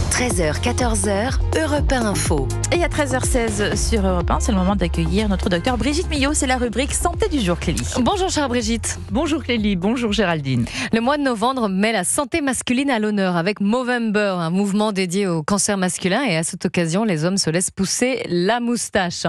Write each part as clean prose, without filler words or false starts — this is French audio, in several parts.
13h, 14h, Europe 1 Info. Et à 13h16 sur Europe 1, c'est le moment d'accueillir notre docteur Brigitte Millot. C'est la rubrique Santé du jour, Clélie. Bonjour chère Brigitte. Bonjour Clélie, bonjour Géraldine. Le mois de novembre met la santé masculine à l'honneur avec Movember, un mouvement dédié au cancer masculin. Et à cette occasion, les hommes se laissent pousser la moustache.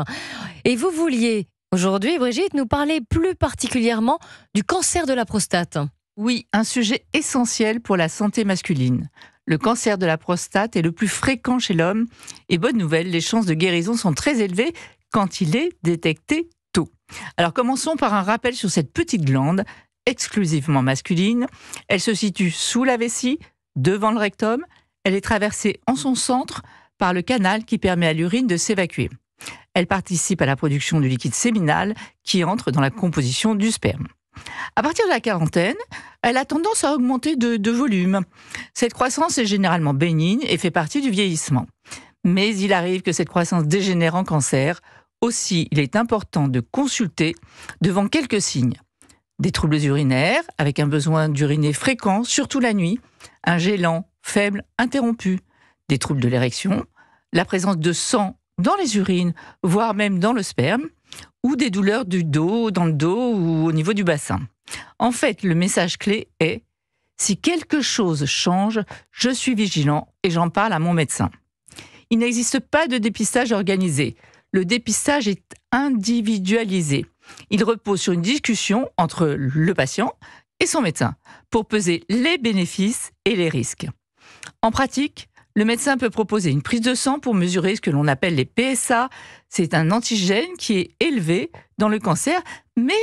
Et vous vouliez aujourd'hui, Brigitte, nous parler plus particulièrement du cancer de la prostate. Oui, un sujet essentiel pour la santé masculine. Le cancer de la prostate est le plus fréquent chez l'homme et bonne nouvelle, les chances de guérison sont très élevées quand il est détecté tôt. Alors commençons par un rappel sur cette petite glande exclusivement masculine. Elle se situe sous la vessie, devant le rectum. Elle est traversée en son centre par le canal qui permet à l'urine de s'évacuer. Elle participe à la production du liquide séminal qui entre dans la composition du sperme. À partir de la quarantaine, elle a tendance à augmenter de volume. Cette croissance est généralement bénigne et fait partie du vieillissement. Mais il arrive que cette croissance dégénère en cancer. Aussi, il est important de consulter devant quelques signes. Des troubles urinaires, avec un besoin d'uriner fréquent, surtout la nuit, un jet lent, faible, interrompu, des troubles de l'érection, la présence de sang dans les urines, voire même dans le sperme, ou des douleurs du dos, dans le dos ou au niveau du bassin. En fait, le message clé est « Si quelque chose change, je suis vigilant et j'en parle à mon médecin ». Il n'existe pas de dépistage organisé. Le dépistage est individualisé. Il repose sur une discussion entre le patient et son médecin pour peser les bénéfices et les risques. En pratique, le médecin peut proposer une prise de sang pour mesurer ce que l'on appelle les PSA. C'est un antigène qui est élevé dans le cancer, mais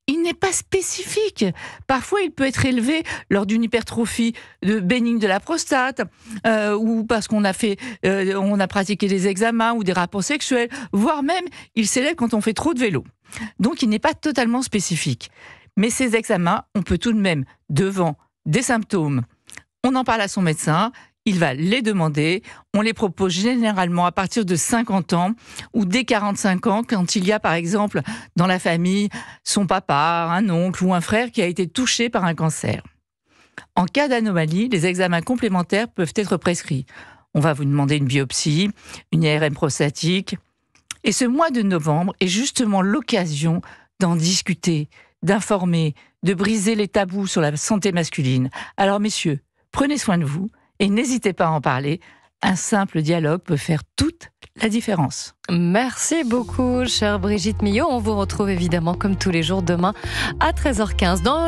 il n'est pas spécifique. Parfois, il peut être élevé lors d'une hypertrophie bénigne de la prostate, ou parce qu'on a pratiqué des examens ou des rapports sexuels, voire même il s'élève quand on fait trop de vélo. Donc, il n'est pas totalement spécifique. Mais ces examens, on peut tout de même, devant des symptômes, on en parle à son médecin. Il va les demander. On les propose généralement à partir de 50 ans ou dès 45 ans, quand il y a par exemple dans la famille son papa, un oncle ou un frère qui a été touché par un cancer. En cas d'anomalie, les examens complémentaires peuvent être prescrits. On va vous demander une biopsie, une IRM prostatique. Et ce mois de novembre est justement l'occasion d'en discuter, d'informer, de briser les tabous sur la santé masculine. Alors messieurs, prenez soin de vous. Et n'hésitez pas à en parler. Un simple dialogue peut faire toute la différence. Merci beaucoup, chère Brigitte Millot. On vous retrouve évidemment comme tous les jours demain à 13h15 dans